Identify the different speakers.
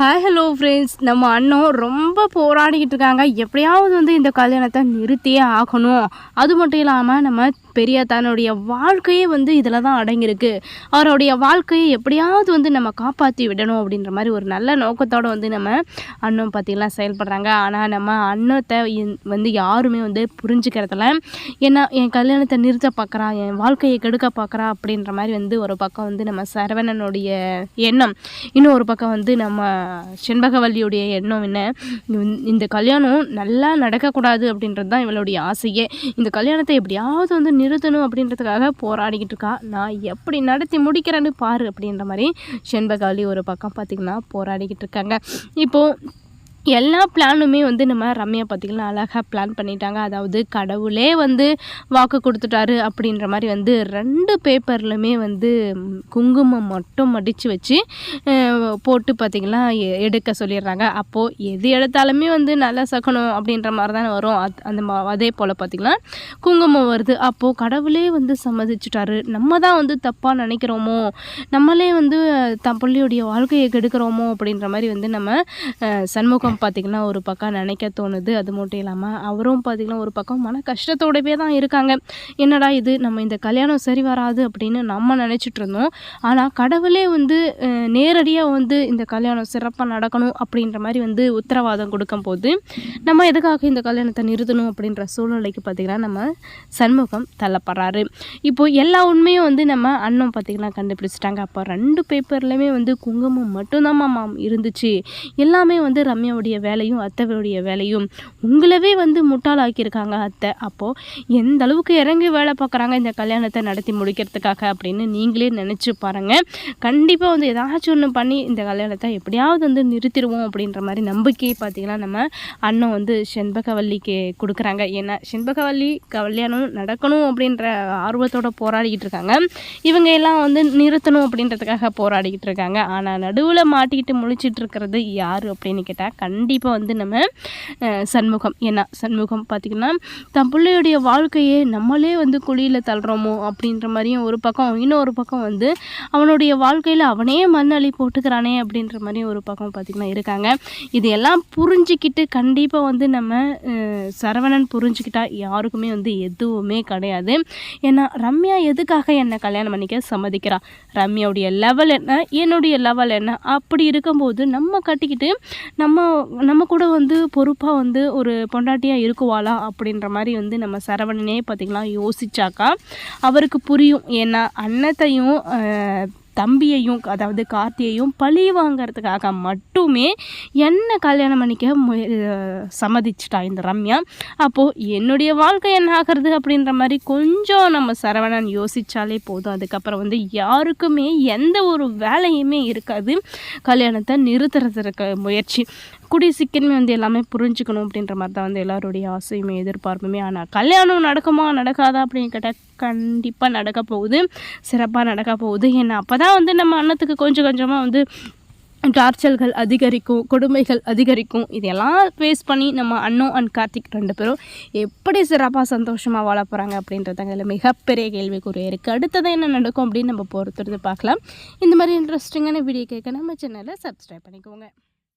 Speaker 1: Hi hello friends, நம்ம அண்ணன் ரொம்ப போராடிக்கிட்டு இருக்காங்க. எப்படியாவது இந்த கல்யாணத்தை நிறுத்தியே ஆகணும். அது மட்டும் இல்லாமல் நம்ம பெரியத்தானுடைய வாழ்க்கையே இதில் தான் அடங்கியிருக்கு. அவருடைய வாழ்க்கையை எப்படியாவது நம்ம காப்பாற்றி விடணும் அப்படின்ற மாதிரி ஒரு நல்ல நோக்கத்தோடு நம்ம அண்ணன் பார்த்திங்கன்னா செயல்படுறாங்க. ஆனால் நம்ம அண்ணத்தை யாருமே புரிஞ்சுக்கிறதில்ல. ஏன்னா என் கல்யாணத்தை நிறுத்த பார்க்குறா, என் வாழ்க்கையை கெடுக்க பார்க்குறா அப்படின்ற மாதிரி ஒரு பக்கம் நம்ம சரவணனுடைய எண்ணம், இன்னும் ஒரு பக்கம் நம்ம செண்பகவல்லியுடைய எண்ணம் என்ன, இந்த கல்யாணம் நல்லா நடக்கக்கூடாது அப்படின்றது தான் இவளுடைய ஆசையே. இந்த கல்யாணத்தை எப்படியாவது நிறுத்தணும் அப்படின்றதுக்காக போராடிக்கிட்டு இருக்கா. நான் எப்படி நடத்தி முடிக்கிறேன்னு பாரு அப்படின்ற மாதிரி செண்பகவல்லி ஒரு பக்கம் பார்த்திங்கன்னா போராடிக்கிட்டு இருக்காங்க. இப்போது எல்லா பிளானுமே நம்ம ரம்யா பார்த்திங்கன்னா அழகாக பிளான் பண்ணிட்டாங்க. அதாவது கடவுளே வாக்கு கொடுத்துட்டாரு அப்படின்ற மாதிரி 2 பேப்பர்லையுமே குங்குமம் மட்டும் மடித்து வச்சு போட்டு பார்த்திங்கன்னா எடுக்க சொல்லிடுறாங்க. அப்போது எது எடுத்தாலுமே நல்லா சக்கணும் அப்படின்ற மாதிரி தானே வரும். அதே போல் பார்த்திங்கன்னா குங்குமம் வருது. அப்போது கடவுளே சம்மதிச்சுட்டாரு. நம்ம தான் தப்பாக நினைக்கிறோமோ, நம்மளே தன் பிள்ளையுடைய வாழ்க்கையை கெடுக்கிறோமோ அப்படின்ற மாதிரி நம்ம சண்முகம் பார்த்திங்கன்னா ஒரு பக்கம் நினைக்க தோணுது. அது மட்டும் இல்லாமல் அவரும் பார்த்திங்கன்னா ஒரு பக்கம் மன கஷ்டத்தோடவே தான் இருக்காங்க. என்னடா இது, நம்ம இந்த கல்யாணம் சரி வராது அப்படின்னு நம்ம நினச்சிட்டு இருந்தோம். ஆனால் கடவுளே நேரடியாக இந்த கல்யாணம் சிறப்பாக நடக்கணும் அப்படின்ற மாதிரி உத்தரவாதம் கொடுக்கும் போது நம்ம எதுக்காக இந்த கல்யாணத்தை நிறுத்தணும் அப்படின்ற சூழ்நிலைக்கு பார்த்திங்கன்னா நம்ம சண்முகம் தள்ளப்படுறாரு. இப்போது எல்லா உண்மையும் நம்ம அண்ணன் பார்த்திங்கன்னா கண்டுபிடிச்சிட்டாங்க. அப்போ 2 பேப்பர்லையுமே குங்குமம் மட்டும்தான் மாம் இருந்துச்சு. எல்லாமே ரம்யாவுடைய வேலையும் அத்தையுடைய வேலையும் உங்களவே முட்டாளாக்கியிருக்காங்க அத்தை. அப்போது எந்த அளவுக்கு இறங்கி வேலை பார்க்குறாங்க இந்த கல்யாணத்தை நடத்தி முடிக்கிறதுக்காக அப்படின்னு நீங்களே நினச்சி பாருங்கள். கண்டிப்பாக ஏதாச்சும் ஒன்று பண்ணி இந்த கல்யாணத்தை எப்படியாவது நிறுத்திடுவோம் அப்படின்ற மாதிரி நம்பிக்கையை பார்த்திங்கன்னா நம்ம அண்ணன் செண்பகவல்லிக்கு கொடுக்குறாங்க. ஏன்னா செண்பகவல்லி கல்யாணம் நடக்கணும் அப்படின்ற ஆர்வத்தோடு போராடிக்கிட்டு இருக்காங்க. இவங்க எல்லாம் நிறுத்தணும் அப்படின்றதுக்காக போராடிக்கிட்டு இருக்காங்க. ஆனால் நடுவில் மாட்டிக்கிட்டு முழிச்சிட்டு இருக்கிறது யார் அப்படின்னு கேட்டால் கண்டிப்பாக நம்ம சண்முகம். ஏன்னா சண்முகம் பார்த்திங்கன்னா தன் பிள்ளையுடைய வாழ்க்கையே நம்மளே குழியில் தள்ளுறோமோ அப்படின்ற மாதிரியும் ஒரு பக்கம், இன்னொரு பக்கம் அவனுடைய வாழ்க்கையில் அவனே மண்ணள்ளி போட்டுக்கிறானே அப்படின்ற மாதிரியும் ஒரு பக்கம் பார்த்திங்கன்னா இருக்காங்க. இதையெல்லாம் புரிஞ்சிக்கிட்டு கண்டிப்பாக நம்ம சரவணன் புரிஞ்சுக்கிட்டா யாருக்குமே எதுவுமே கிடையாது. ஏன்னா ரம்யா எதுக்காக என்னை கல்யாணம் பண்ணிக்க சம்மதிக்கிறா, ரம்யாவுடைய லெவல் என்ன, என்னுடைய லெவல் என்ன, அப்படி இருக்கும்போது நம்ம கட்டிக்கிட்டு நம்ம கூட பொறுப்பாக ஒரு பொண்டாட்டியாக இருக்குவாளா அப்படின்ற மாதிரி நம்ம சரவணனே பார்த்திங்கன்னா யோசிச்சாக்கா அவருக்கு புரியும். ஏன்னா அன்னத்தையும் தம்பியையும், அதாவது கார்த்தியையும் பழி வாங்கிறதுக்காக மட்டுமே என்ன கல்யாணம் பண்ணிக்க சம்மதிச்சிட்டா இந்த ரம்யா. அப்போது என்னுடைய வாழ்க்கை என்ன ஆகிறது அப்படின்ற மாதிரி கொஞ்சம் நம்ம சரவணன் யோசித்தாலே போதும். அதுக்கப்புறம் யாருக்குமே எந்த ஒரு வேலையுமே இருக்காது கல்யாணத்தை நிறுத்துறதுக்கு முயற்சி. கூடிய சீக்கிரமே எல்லாமே புரிஞ்சுக்கணும் அப்படின்ற மாதிரி தான் எல்லாருடைய ஆசையுமே எதிர்பார்ப்புமே. ஆனால் கல்யாணம் நடக்குமா நடக்காதா அப்படின்னு கேட்டால் கண்டிப்பாக நடக்க போகுது, சிறப்பாக நடக்க போகுது. ஏன்னா அப்போ தான் நம்ம அண்ணத்துக்கு கொஞ்சம் கொஞ்சமாக டார்ச்சல்கள் அதிகரிக்கும், கொடுமைகள் அதிகரிக்கும். இதெல்லாம் ஃபேஸ் பண்ணி நம்ம அண்ணன் அண்ட் கார்த்திக் 2 பேரும் எப்படி சிறப்பாக சந்தோஷமாக வாழ போகிறாங்க அப்படின்றதாங்க மிகப்பெரிய கேள்விக்குரிய இருக்குது. அடுத்தது என்ன நடக்கும் அப்படின்னு நம்ம பொறுத்துறது பார்க்கலாம். இந்த மாதிரி இன்ட்ரெஸ்டிங்கான வீடியோ கேட்க நம்ம சேனலை சப்ஸ்கிரைப் பண்ணிக்கோங்க.